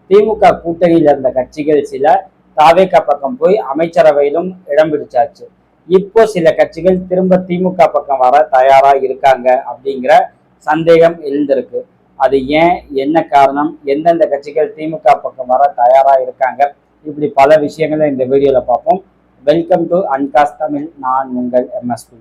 திமுக கூட்டணியில் இருந்த கட்சிகள் சில தாவேகா பக்கம் போய் அமைச்சரவையிலும் இடம் பிடிச்சாச்சு. இப்போ சில கட்சிகள் திரும்ப திமுக பக்கம் வர தயாரா இருக்காங்க அப்படிங்கிற சந்தேகம் எழுந்திருக்கு. அது ஏன், என்ன காரணம், எந்தெந்த கட்சிகள் திமுக பக்கம் வர தயாரா இருக்காங்க, இப்படி பல விஷயங்களை இந்த வீடியோல பார்ப்போம். வெல்கம் டு அன்காஸ் தமிழ். நான் உங்கள் எம்எஸ்பி.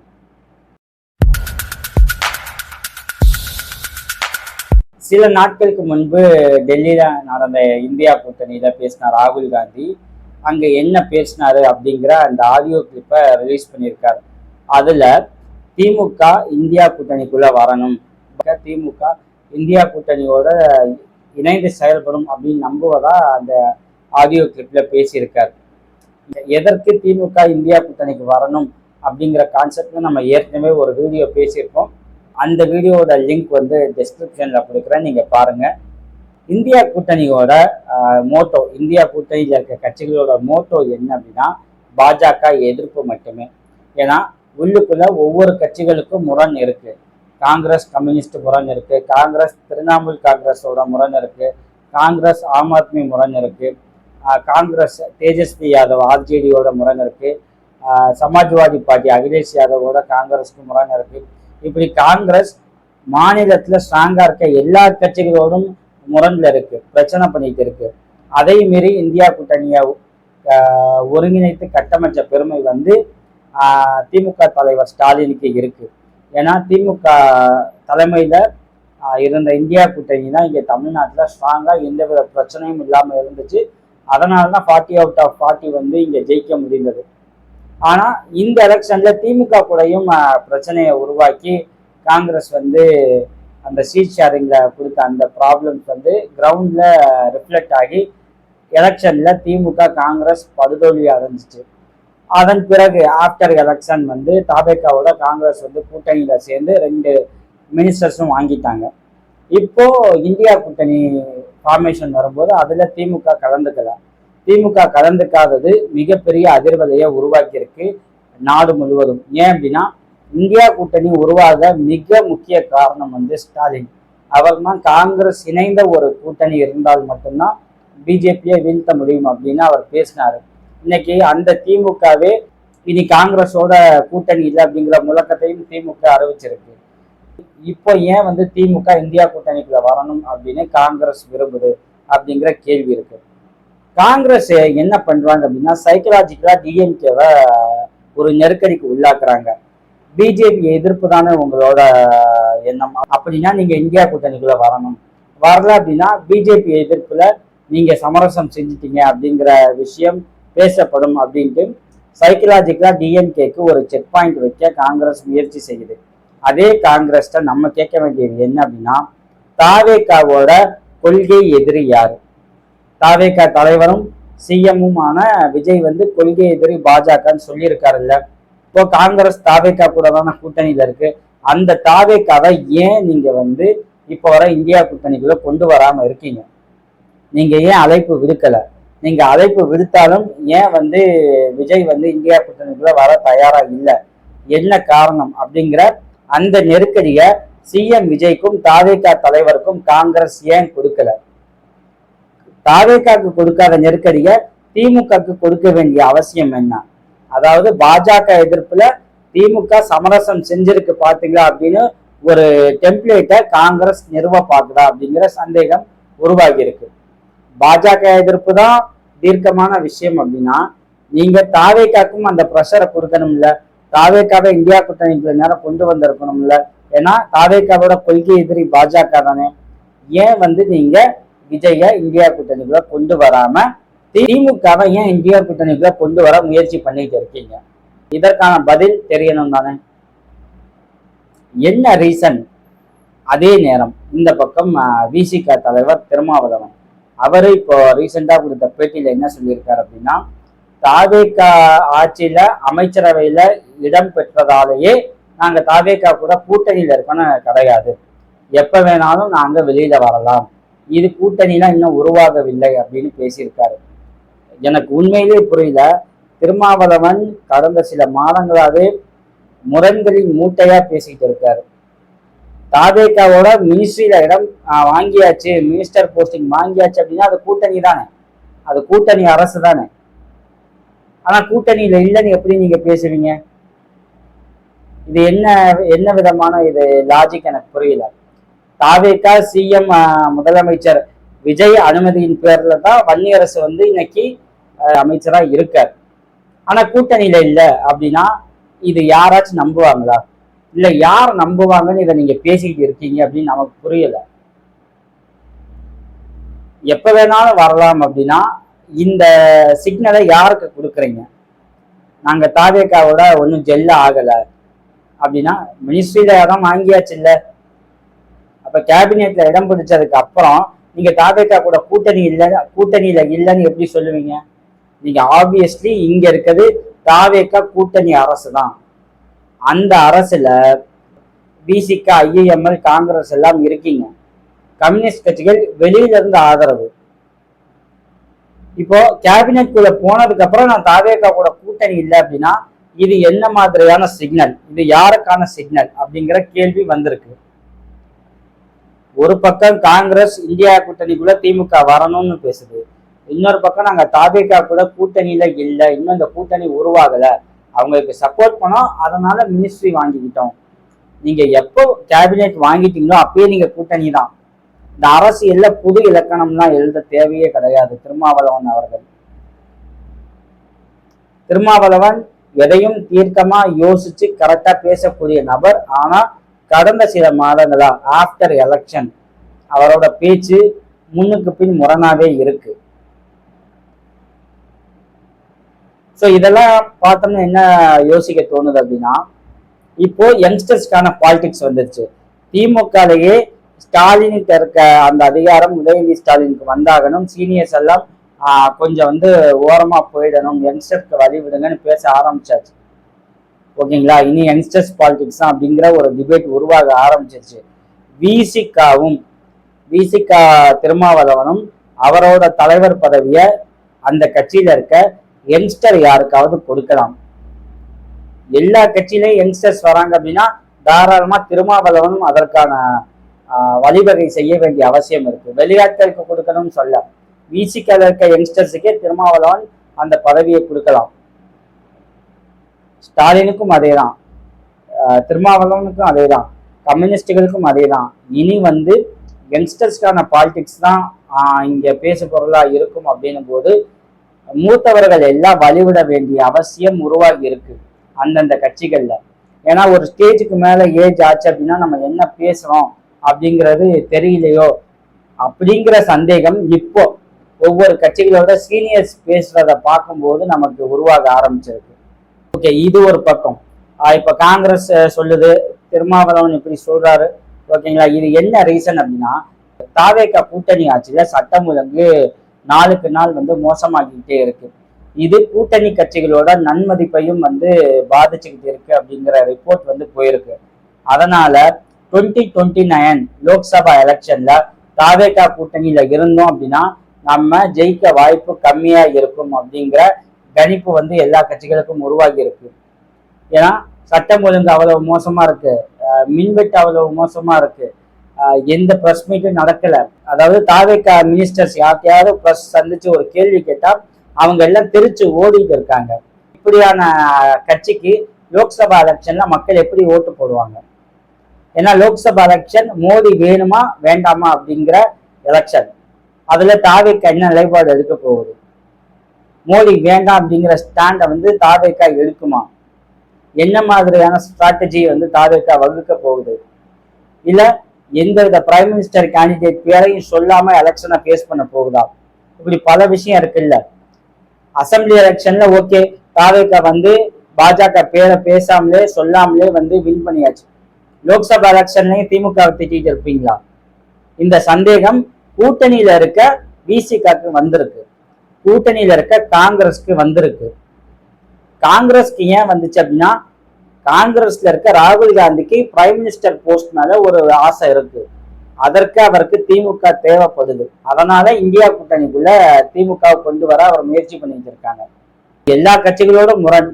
சில நாட்களுக்கு முன்பு டெல்லியில நடந்த இந்தியா கூட்டணியில பேசின ராகுல் காந்தி அங்க என்ன பேசினாரு அப்படிங்கிற அந்த ஆடியோ கிளிப்பை ரிலீஸ் பண்ணியிருக்காரு. அதுல திமுக இந்தியா கூட்டணிக்குள்ள வரணும், திமுக இந்தியா கூட்டணியோட இணைந்து செயல்படும் அப்படின்னு நம்புவதா அந்த ஆடியோ கிளிப்ல பேசியிருக்காரு. எதற்கு திமுக இந்தியா கூட்டணிக்கு வரணும் அப்படிங்கிற கான்செப்ட்ல நம்ம ஏற்கனவே ஒரு வீடியோ பேசியிருக்கோம். அந்த வீடியோவோட லிங்க் வந்து டிஸ்கிரிப்ஷன்ல கொடுக்குறேன், நீங்க பாருங்க. இந்தியா கூட்டணியோட மோட்டோ, இந்தியா கூட்டணியில் இருக்க கட்சிகளோட மோட்டோ என்ன அப்படின்னா பாஜக எதிர்ப்பு மட்டுமே. ஏன்னா உள்ளுக்குள்ள ஒவ்வொரு கட்சிகளுக்கும் முரண் இருக்கு. காங்கிரஸ் கம்யூனிஸ்ட் முரண் இருக்கு, காங்கிரஸ் திரிணாமுல் காங்கிரஸோட முரண் இருக்கு, காங்கிரஸ் ஆம் ஆத்மி முரண் இருக்கு, காங்கிரஸ் தேஜஸ்வி யாதவ் ஆர்ஜேடியோட முரண் இருக்கு, சமாஜ்வாதி பார்ட்டி அகிலேஷ் யாதவோட காங்கிரஸ்க்கு முரண் இருக்கு. இப்படி காங்கிரஸ் மாநிலத்துல ஸ்ட்ராங்கா இருக்க எல்லா கட்சிகளோடும் முரண்ல இருக்கு, பிரச்சனை பண்ணிட்டு இருக்கு. அதை மீறி இந்தியா கூட்டணியை ஒருங்கிணைத்து கட்டமைச்ச பெருமை வந்து திமுக தலைவர் ஸ்டாலினுக்கு இருக்கு. ஏன்னா திமுக தலைமையில இருந்த இந்தியா கூட்டணி தான் இங்க தமிழ்நாட்டுல ஸ்ட்ராங்கா எந்தவித பிரச்சனையும் இல்லாம இருந்துச்சு. அதனாலதான் 40 out of 40 வந்து இங்க ஜெயிக்க முடிந்தது. ஆனா இந்த எலெக்ஷன்ல திமுக கூடயும் பிரச்சனையை உருவாக்கி காங்கிரஸ் வந்து அந்த சீட் ஷேரிங்ல கொடுத்த அந்த ப்ராப்ளம்ஸ் வந்து கிரவுண்ட்ல ரிஃப்ளெக்ட் ஆகி எலெக்ஷன்ல திமுக காங்கிரஸ் படுதோல்வி அடைஞ்சிச்சு. அதன் பிறகு ஆஃப்டர் எலெக்ஷன் வந்து தாவேகாவோட காங்கிரஸ் வந்து கூட்டணியில சேர்ந்து 2 மினிஸ்டர்ஸும் வாங்கிட்டாங்க. இப்போ இந்தியா கூட்டணி ஃபார்மேஷன் வரும்போது அதுல திமுக கலந்துக்கல. திமுக கலந்துக்காதது மிகப்பெரிய அதிர்வலையை உருவாக்கியிருக்கு நாடு முழுவதும். ஏன் அப்படின்னா இந்தியா கூட்டணி உருவாக மிக முக்கிய காரணம் வந்து ஸ்டாலின். அவர் தான் காங்கிரஸ் இணைந்த ஒரு கூட்டணி இருந்தால் மட்டும்தான் பிஜேபியை வீழ்த்த முடியும் அப்படின்னு அவர் பேசினாரு. இன்னைக்கு அந்த திமுகவே இனி காங்கிரஸோட கூட்டணி இல்லை அப்படிங்கிற முழக்கத்தையும் திமுக அறிவிச்சிருக்கு. இப்போ ஏன் வந்து திமுக இந்தியா கூட்டணிக்குள்ள வரணும் அப்படின்னு காங்கிரஸ் விரும்புது அப்படிங்கிற கேள்வி இருக்கு. காங்கிரஸ் என்ன பண்றாங்க அப்படின்னா சைக்கலாஜிக்கலா டிஎம்கேவை ஒரு நெருக்கடிக்கு உள்ளாக்குறாங்க. பிஜேபி எதிர்ப்பு தானே உங்களோட எண்ணம், அப்படின்னா நீங்க இந்தியா கூட்டணிக்குள்ள வரணும். வரல அப்படின்னா பிஜேபி எதிர்ப்புல நீங்க சமரசம் செஞ்சுட்டீங்க அப்படிங்கிற விஷயம் பேசப்படும் அப்படின்ட்டு சைக்கலாஜிக்கலா டிஎம்கேக்கு ஒரு செக் பாயிண்ட் வைக்க காங்கிரஸ் முயற்சி செய்யுது. அதே காங்கிரஸ்ட நம்ம கேட்க வேண்டியது என்ன அப்படின்னா தாவேகாவோட கொள்கை எதிரி யாரு? தாவேகா தலைவரும் சிஎம்முமான விஜய் வந்து கொள்கை எதிரி பாஜகன்னு சொல்லியிருக்காருல்ல. இப்போ காங்கிரஸ் தாவேகா கூட தானே கூட்டணியில இருக்கு. அந்த தாவேகாவை ஏன் நீங்க வந்து இப்போ வர இந்தியா கூட்டணிக்குள்ள கொண்டு வராம இருக்கீங்க? நீங்க ஏன் அழைப்பு விடுக்கல? நீங்க அழைப்பு விடுத்தாலும் ஏன் வந்து விஜய் வந்து இந்தியா கூட்டணிக்குள்ள வர தயாரா இல்லை? என்ன காரணம் அப்படிங்கிற அந்த நெருக்கடிய சிஎம் விஜய்க்கும் தாவேகா தலைவருக்கும் காங்கிரஸ் ஏன் கொடுக்கல? தாவேகாக்கு கொடுக்காத நெருக்கடிய திமுகக்கு கொடுக்க வேண்டிய அவசியம் என்ன? அதாவது பாஜக எதிர்ப்புல திமுக சமரசம் செஞ்சிருக்கு பாத்தீங்களா அப்படின்னு ஒரு டெம்ப்ளேட்டை காங்கிரஸ் நிறுவ பார்க்குதா அப்படிங்கிற சந்தேகம் உருவாகி இருக்கு. பாஜக எதிர்ப்பு தான் தீர்க்கமான விஷயம் அப்படின்னா நீங்க தாவேகாக்கும் அந்த ப்ரெஷரை கொடுக்கணும்ல. தாவேகாவை இந்தியா கூட்டணிக்குள்ள நேரம் கொண்டு வந்திருக்கணும்ல. ஏன்னா தாவேகாவோட கொள்கை எதிரி பாஜக தானே. ஏன் வந்து நீங்க விஜய இந்தியா கூட்டணிக்குள்ள கொண்டு வராம திமுகவை ஏன் இந்தியா கூட்டணிக்குள்ள கொண்டு வர முயற்சி பண்ணிட்டு இருக்கீங்க? இதற்கான பதில் தெரியணும் தானே. என்ன ரீசன்? அதே நேரம் இந்த பக்கம் விசிக தலைவர் திருமாவளவன் அவரு இப்போ ரீசெண்டா கொடுத்த பேட்டியில என்ன சொல்லியிருக்காரு அப்படின்னா தாவேகா ஆட்சியில அமைச்சரவையில இடம் பெற்றதாலேயே நாங்க தாவேகா கூட கூட்டணியில இருக்கோன்னு கிடையாது, எப்ப வேணாலும் நாங்க வெளியில வரலாம், இது கூட்டணிலாம் இன்னும் உருவாகவில்லை அப்படின்னு பேசியிருக்காரு. எனக்கு உண்மையிலே புரியல. திருமாவளவன் கடந்த சில மாதங்களாவே முரண்களின் மூட்டையா பேசிக்கிட்டு இருக்காரு. தாவேகாவோட மினிஸ்ட்ரியில இடம் வாங்கியாச்சு, மினிஸ்டர் போஸ்டிங் வாங்கியாச்சு அப்படின்னா அது கூட்டணி தானே, அது கூட்டணி அரசு தானே. ஆனா கூட்டணியில இல்லைன்னு எப்படி நீங்க பேசுவீங்க? இது என்ன என்ன விதமான இது லாஜிக் எனக்கு புரியல. தாவேகா சிஎம் முதலமைச்சர் விஜய் அனுமதியின் பேர்ல தான் வன்னியரசு வந்து இன்னைக்கு அமைச்சரா இருக்கார். ஆனா கூட்டணியில இல்ல அப்படின்னா இது யாராச்சும் நம்புவாங்களா? இல்ல யார் நம்புவாங்கன்னு இதை நீங்க பேசிக்கிட்டு இருக்கீங்க அப்படின்னு நமக்கு புரியல. எப்ப வேணாலும் வரலாம் அப்படின்னா இந்த சிக்னலை யாருக்கு கொடுக்குறீங்க? நாங்க தாவேகாவோட ஒன்றும் ஜெல்ல ஆகல அப்படின்னா மினிஸ்ட்ரியில இடம் வாங்கியாச்சு இல்ல, அப்ப கேபினெட்ல இடம் பிடிச்சதுக்கு அப்புறம் நீங்க தாவேகா கூட கூட்டணியில இல்லைன்னு எப்படி சொல்லுவீங்க? நீங்க ஆப்வியஸ்லி இங்க இருக்கிறது தாவேகா கூட்டணி அரசு தான். அந்த அரசுல பிசிக, ஐஎம்எல், காங்கிரஸ் எல்லாம் இருக்கீங்க. கம்யூனிஸ்ட் கட்சிகள் வெளியில இருந்து ஆதரவு. இப்போ கேபினெட் குள்ள போனதுக்கு அப்புறம் நான் தாவேகா கூட கூட்டணி இல்லை அப்படின்னா இது என்ன மாதிரியான சிக்னல், இது யாருக்கான சிக்னல் அப்படிங்கிற கேள்வி வந்திருக்கு. ஒரு பக்கம் காங்கிரஸ் இந்தியா கூட்டணிக்குள்ள திமுக வரணும்னு பேசுது, இன்னொரு பக்கம் நாங்க தாவேகா கூட கூட்டணியில இல்லை, இன்னும் இந்த கூட்டணி உருவாகல, அவங்களுக்கு சப்போர்ட் பண்ணோம், அதனால மினிஸ்ட்ரி வாங்கிக்கிட்டோம். நீங்க எப்போ கேபினெட் வாங்கிட்டீங்களோ அப்பயே நீங்க கூட்டணி தான். இந்த அரசியல்ல புது இலக்கணம்லாம் எழுத தேவையே கிடையாது. திருமாவளவன் அவர்கள், திருமாவளவன் எதையும் தீர்க்கமா யோசிச்சு கரெக்டா பேசக்கூடிய நபர். ஆனா கடந்த சில மாதங்களா ஆஃப்டர் எலெக்ஷன் அவரோட பேச்சு முன்னுக்கு பின் முரணாவே இருக்கு. ஸோ இதெல்லாம் பார்த்தோம்னா என்ன யோசிக்க தோணுது அப்படின்னா, இப்போ யங்ஸ்டர்ஸ்க்கான பாலிடிக்ஸ் வந்துருச்சு. திமுகலேயே ஸ்டாலினுக்கு இருக்க அந்த அதிகாரம் உதயநிதி ஸ்டாலினுக்கு வந்தாகணும், சீனியர்ஸ் எல்லாம் கொஞ்சம் வந்து ஓரமா போயிடணும், யங்ஸ்டர்ஸ்க்கு வழி விடுங்கன்னு பேச ஆரம்பிச்சாச்சு. ஓகேங்களா? இனி யங்ஸ்டர்ஸ் பாலிடிக்ஸ் தான் அப்படிங்கிற ஒரு டிபேட் உருவாக ஆரம்பிச்சிருச்சு. விசிகா திருமாவளவனும் அவரோட தலைவர் பதவிய அந்த கட்சியில இருக்க யங்ஸ்டர் யாருக்காவது கொடுக்கலாம். எல்லா கட்சியிலையும் யங்ஸ்டர்ஸ் வராங்க அப்படின்னா தாராளமா திருமாவளவனும் அதற்கான வழிவகை செய்ய வேண்டிய அவசியம் இருக்கு. வெளியாட்களுக்கு கொடுக்கணும்னு சொல்ல, விசிகால இருக்க யங்ஸ்டர்ஸுக்கே திருமாவளவன் அந்த பதவியை கொடுக்கலாம். ஸ்டாலினுக்கும் அதே தான், திருமாவளவனுக்கும் அதே தான், கம்யூனிஸ்டுகளுக்கும் அதே தான். இனி வந்து யங்ஸ்டர்ஸ்க்கான பாலிடிக்ஸ் தான் இங்க பேசு பொருளா இருக்கும் அப்படின்னும் போது மூத்தவர்கள் எல்லாம் வழிவிட வேண்டிய அவசியம் உருவாகி இருக்கு அந்தந்த கட்சிகள்ல. ஏன்னா ஒரு ஸ்டேஜுக்கு மேல ஏஜ் ஆச்சு அப்படின்னா நம்ம என்ன பேசுறோம் அப்படிங்கிறது தெரியலையோ அப்படிங்கிற சந்தேகம் இப்போ ஒவ்வொரு கட்சிகளோட சீனியர்ஸ் பேசுறத பார்க்கும்போது நமக்கு உருவாக ஆரம்பிச்சிருக்கு. ஓகே, இது ஒரு பக்கம். இப்ப காங்கிரஸ் சொல்லுது, திருமாவளவன் இப்படி சொல்றாரு. ஓகேங்களா? இது என்ன ரீசன் அப்படின்னா, தாவேகா கூட்டணி ஆட்சியில சட்டம் ஒழுங்கு நாளுக்கு நாள் வந்து மோசமாகிக்கிட்டே இருக்கு. இது கூட்டணி கட்சிகளோட நன்மதிப்பையும் வந்து பாதிச்சுக்கிட்டு இருக்கு அப்படிங்கிற ரிப்போர்ட் வந்து போயிருக்கு. அதனால 2029 லோக்சபா எலெக்ஷன்ல தாவேகா கூட்டணியில இருந்தோம் அப்படின்னா நம்ம ஜெயிக்க வாய்ப்பு கம்மியா இருக்கும் அப்படிங்கிற கணிப்பு வந்து எல்லா கட்சிகளுக்கும் உருவாகி இருக்கு. ஏன்னா சட்டம் ஒழுங்கு அவ்வளவு மோசமா இருக்கு, மின்வெட்டு அவ்வளவு மோசமா இருக்கு, எந்த ப்ரெஸ் மீட்டும் நடக்கல. அதாவது தாவேகா மினிஸ்டர்ஸ் யார்கிட்டயாவது ப்ரெஸ் சந்திச்சு ஒரு கேள்வி கேட்டா அவங்க எல்லாம் தெரிச்சு ஓடிட்டு இருக்காங்க. இப்படியான கட்சிக்கு லோக்சபா எலெக்ஷன்ல மக்கள் எப்படி ஓட்டு போடுவாங்க? ஏன்னா லோக்சபா எலெக்ஷன் மோடி வேணுமா வேண்டாமா அப்படிங்கிற எலெக்ஷன். அதுல தாவேகா என்ன நிலைப்பாடு எடுக்க போகுது? மோடி வேண்டாம் அப்படிங்கிற ஸ்டாண்டை வந்து தாவேகா எடுக்குமா? என்ன மாதிரியான ஸ்ட்ராட்டஜி வந்து தாவேகா வகுக்க போகுது? இல்ல எந்தவித பிரைம் மினிஸ்டர் கேண்டிடேட் பேரையும் சொல்லாம எலெக்ஷனை ஃபேஸ் பண்ண போகுதா? இப்படி பல விஷயம் இருக்குல்ல. அசம்பிளி எலெக்ஷன்ல ஓகே, தாவேகா வந்து பாஜக பேரை பேசாமலே சொல்லாமலே வந்து வின் பண்ணியாச்சு. லோக்சபா எலெக்ஷன்லயும் திமுக திட்டிட்டு இருப்பீங்களா? இந்த சந்தேகம் கூட்டணியில இருக்க விசிகாக்கு வந்திருக்கு, கூட்டணியில இருக்க காங்கிரஸ்க்கு வந்திருக்கு. காங்கிரஸ்க்கு ஏன் வந்துச்சு அப்படின்னா, காங்கிரஸ்ல இருக்க ராகுல் காந்திக்கு பிரைம் மினிஸ்டர் போஸ்ட் மேல ஒரு ஆசை இருக்கு. அதற்கு அவருக்கு திமுக தேவைப்படுது. அதனால இந்தியா கூட்டணிக்குள்ள திமுக கொண்டு வர அவர் முயற்சி பண்ணிட்டு இருக்காங்க. எல்லா கட்சிகளோட முரண்.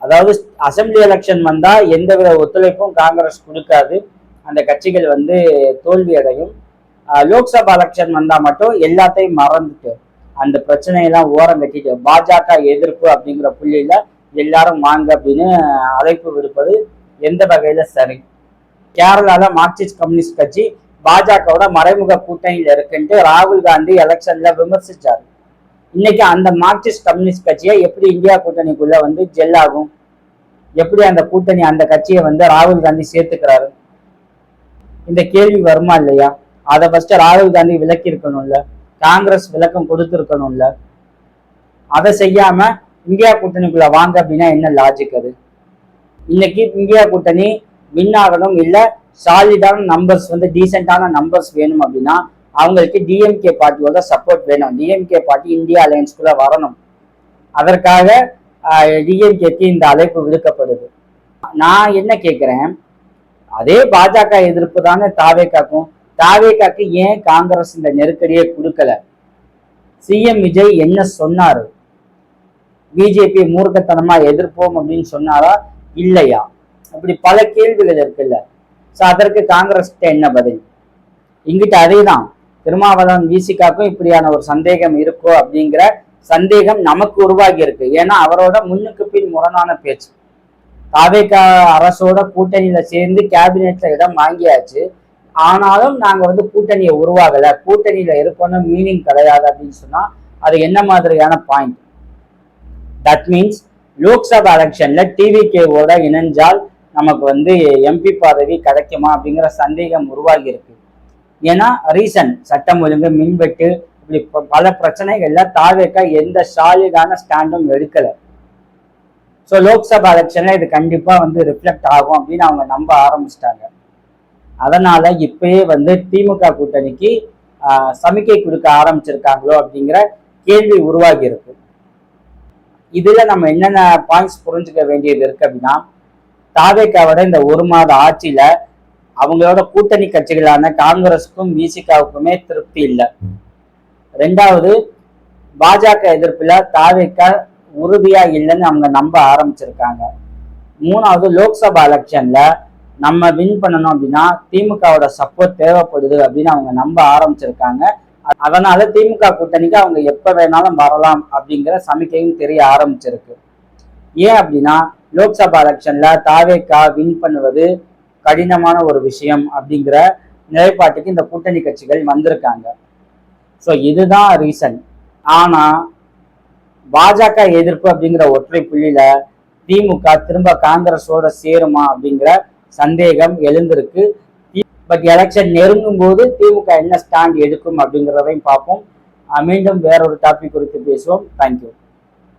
அதாவது அசம்பிளி எலெக்ஷன் வந்தா எந்தவித ஒத்துழைப்பும் காங்கிரஸ் கொடுக்காது. அந்த கட்சிகள் வந்து தோல்வி அடையும். லோக்சபா எலெக்ஷன் வந்தா மட்டும் எல்லாத்தையும் மறந்துட்டு அந்த பிரச்சனையெல்லாம் ஓரம் கட்டிட்டு பாஜக எதிர்ப்பு அப்படிங்கிற புள்ளியில எல்லாரும் வாங்க அப்படின்னு அழைப்பு விடுப்பது எந்த வகையில சரி? கேரளால மார்க்சிஸ்ட் கம்யூனிஸ்ட் கட்சி பாஜகவோட மறைமுக கூட்டணியில இருக்குன்ட்டு ராகுல் காந்தி எலெக்ஷன்ல விமர்சிச்சாரு. இன்னைக்கு அந்த மார்க்சிஸ்ட் கம்யூனிஸ்ட் கட்சியை எப்படி இந்தியா கூட்டணிக்குள்ள வந்து ஜெல் ஆகும்? எப்படி அந்த கூட்டணி அந்த கட்சியை வந்து ராகுல் காந்தி சேர்த்துக்கிறாரு? இந்த கேள்வி வருமா இல்லையா? அதை ஃபர்ஸ்ட் ராகுல் காந்தி விளக்கி இருக்கணும்ல, காங்கிரஸ் விளக்கம் கொடுத்துருக்கணும்ல. அதை செய்யாம இந்தியா கூட்டணிக்குள்ள வாங்க அப்படின்னா என்ன லாஜிக் அது? இன்னைக்கு இந்தியா கூட்டணி வின் ஆகணும், இல்ல சாலிடான நம்பர்ஸ் வந்து டீசென்டான நம்பர்ஸ் வேணும் அப்படின்னா அவங்களுக்கு டிஎம்கே பார்ட்டியோட சப்போர்ட் வேணும். டிஎம்கே பார்ட்டி இந்தியா அலையன்ஸ்குள்ள வரணும். அதற்காக டிஎம்கேக்கு இந்த அழைப்பு விடுக்கப்படுது. நான் என்ன கேட்கிறேன், அதே பாஜக எதிர்ப்பு தானே தாவேக்காக்கும். தாவேக்காக்கு ஏன் காங்கிரஸ் இந்த நெருக்கடியை கொடுக்கல? சிஎம் விஜய் என்ன சொன்னாரு? பிஜேபி மூர்க்கத்தனமா எதிர்ப்போம் அப்படின்னு சொன்னாரா இல்லையா? அப்படி பல கேள்விகள் இருக்குல்ல. ஸோ அதற்கு காங்கிரஸ் என்ன பதில்? இங்கிட்ட அதே தான், திருமாவளவன் விசிகாக்கும் இப்படியான ஒரு சந்தேகம் இருக்கோ அப்படிங்கிற சந்தேகம் நமக்கு உருவாகி இருக்கு. ஏன்னா அவரோட முன்னுக்கு பின் முரணான பேச்சு. தாவேகா அரசோட கூட்டணியில சேர்ந்து கேபினெட்ல இடம் வாங்கியாச்சு, ஆனாலும் நாங்க வந்து கூட்டணியை உருவாகல, கூட்டணியில இருக்கணும் மீனிங் கிடையாது அப்படின்னு சொன்னா அது என்ன மாதிரியான பாயிண்ட்? தட் மீன்ஸ் லோக்சபா எலெக்ஷன்ல டிவிகேவோட இணைஞ்சால் நமக்கு வந்து எம்பி பதவி கிடைக்குமா அப்படிங்கிற சந்தேகம் உருவாகி இருக்கு. ஏன்னா ரீசன் சட்டம் ஒழுங்கு, மின்வெட்டு, இப்படி பல பிரச்சனைகள்ல தாவேக்கா எந்த சாலிடான ஸ்டாண்டும் எடுக்கல. ஸோ லோக்சபா எலெக்ஷன்ல இது கண்டிப்பா வந்து ரிஃப்ளெக்ட் ஆகும் அப்படின்னு அவங்க நம்ப ஆரம்பிச்சிட்டாங்க. அதனால இப்பயே வந்து திமுக கூட்டணிக்கு சமிக்கை கொடுக்க ஆரம்பிச்சிருக்காங்களோ அப்படிங்கிற கேள்வி உருவாகி இருக்கு. இதுல நம்ம என்னென்ன பாயிண்ட்ஸ் புரிஞ்சுக்க வேண்டியது இருக்கு அப்படின்னா, தாவேக்காவோட இந்த ஒரு மாத ஆட்சியில அவங்களோட கூட்டணி கட்சிகளான காங்கிரஸுக்கும் விசிகாவுக்குமே திருப்தி இல்லை. ரெண்டாவது, பாஜக எதிர்ப்புல தாவேக்கா உறுதியா இல்லைன்னு அவங்க நம்ப ஆரம்பிச்சிருக்காங்க. மூணாவது, லோக்சபா எலெக்ஷன்ல நம்ம வின் பண்ணணும் அப்படின்னா திமுகவோட சப்போர்ட் தேவைப்படுது அப்படின்னு அவங்க நம்ப ஆரம்பிச்சிருக்காங்க. அதனால திமுக கூட்டணிக்கு அவங்க எப்ப வேணாலும் வரலாம் அப்படிங்கிற சமிக்கையும் தெரிய ஆரம்பிச்சிருக்கு. ஏன் அப்படின்னா லோக்சபா எலெக்ஷன்ல தாவேக்கா வின் பண்ணுவது கடினமான ஒரு விஷயம் அப்படிங்கிற நிலைப்பாட்டுக்கு இந்த கூட்டணி கட்சிகள் வந்திருக்காங்க. ஸோ இதுதான் ரீசன். ஆனா பாஜக எதிர்ப்பு அப்படிங்கிற ஒற்றை புள்ளியில திமுக திரும்ப காங்கிரஸோட சேருமா அப்படிங்கிற சந்தேகம் எழுந்திருக்கு. பட் எலெக்ஷன் நெருங்கும் போது திமுக என்ன ஸ்டாண்ட் எடுக்கும் அப்படிங்கிறதையும் பார்ப்போம். மீண்டும் வேறொரு டாபிக் குறித்து பேசுவோம். தேங்க்யூ.